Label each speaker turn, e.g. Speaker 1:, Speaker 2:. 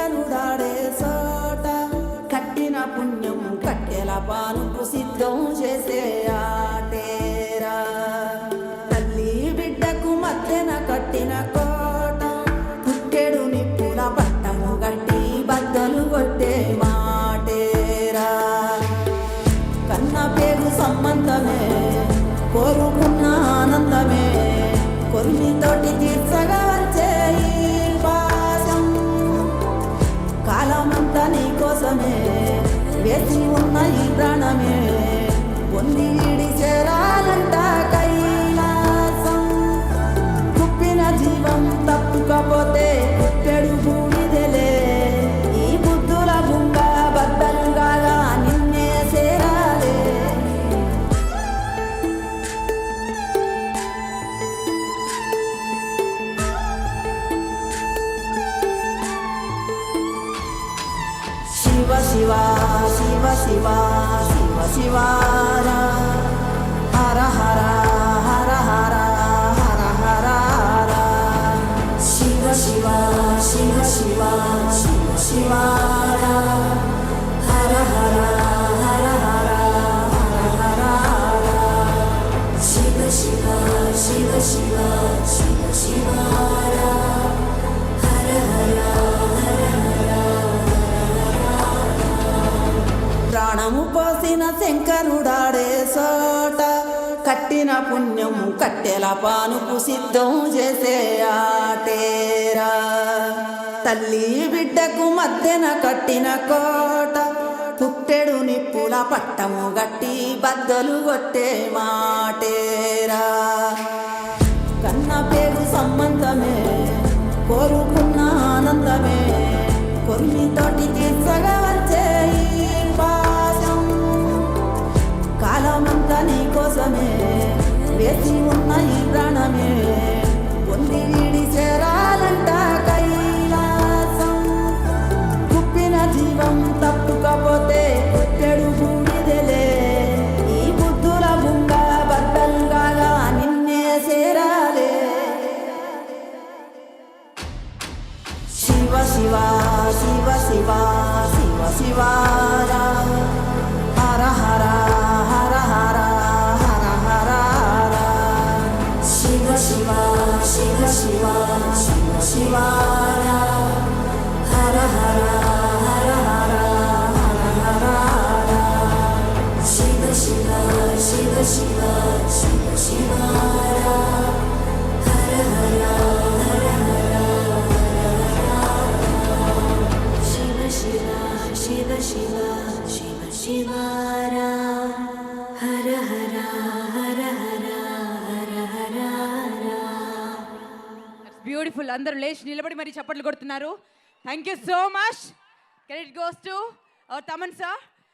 Speaker 1: శంకరుడాడే సోట కట్టిన పుణ్యం కట్టెల పానుపు సిద్ధం చేసే ఆటేరా తల్లి బిడ్డకు మధ్యన కట్టిన కోట పుట్టెడు నిప్పుల పట్టము గట్టి బద్దలు కొట్టే మాటేరా కన్న పేరు సంబంధమే కోరుకున్న ఆనందమే కొరిమితోటి తీర్చగా వచ్చే ఈ పాశం కాలమంతా నీ కోసమే వేసి ఉన్న ఈ ప్రాణమే పొంది ఈడి చేరాలంట కైలాసం కుప్పిన జీవం తప్పుకపోతే కుప్పెడు బూడిదెలే ఈ బుద్ధుల బుంగ బద్దలుగా నిన్నే చేరాలే శివ శివ శివ శివ శివ శివార హర హర హర హర హర హర శివ శివ శివ శివ శివ శివార హర హర హర హర హర హర శివ శివ శివ శివ శివ శివార హర హర ప్రాణము పోసిన శంకరుడాడే సోట కట్టిన పుణ్యం కట్టెల పానుపు సిద్ధం చేసే ఆటేరా తల్లి బిడ్డకు మధ్యన కట్టిన కోట పుట్టెడు నిప్పుల పట్టము గట్టి బద్దలు కొట్టే మాటేరా కన్న పేరు సంబంధమే కోరుకున్న ఆనందమే కొరిమితోటి తీర్చగా వచ్చే ఈ పాశం కాలమంతా నీ కోసమే వేసి ఉన్న ఈ ప్రాణమే పొంది ఈడి చేరాలంట కైలాసం కుప్పిన జీవం తప్పుకపోతే కుట్టెడు బూడిదెలే ఈ బుద్ధుల బుంగ బద్దలుగా నిన్నే చేరాలే శివ శివ శివ శివ శివ శివార హర హర హర హర హర హర శివ శివ శివ శివ శివ శివార హర హర హర హర హర హర శివ శివ శివ శివ శివ శివార హర హర హర హర శివ శివ శివ శివ శివ శివార హర హర హర హర హర హర
Speaker 2: బ్యూటిఫుల్. అందరూ లేచి నిలబడి మరి చప్పట్లు కొడుతున్నారు. Thank you so much. Credit goes to our Thaman sir.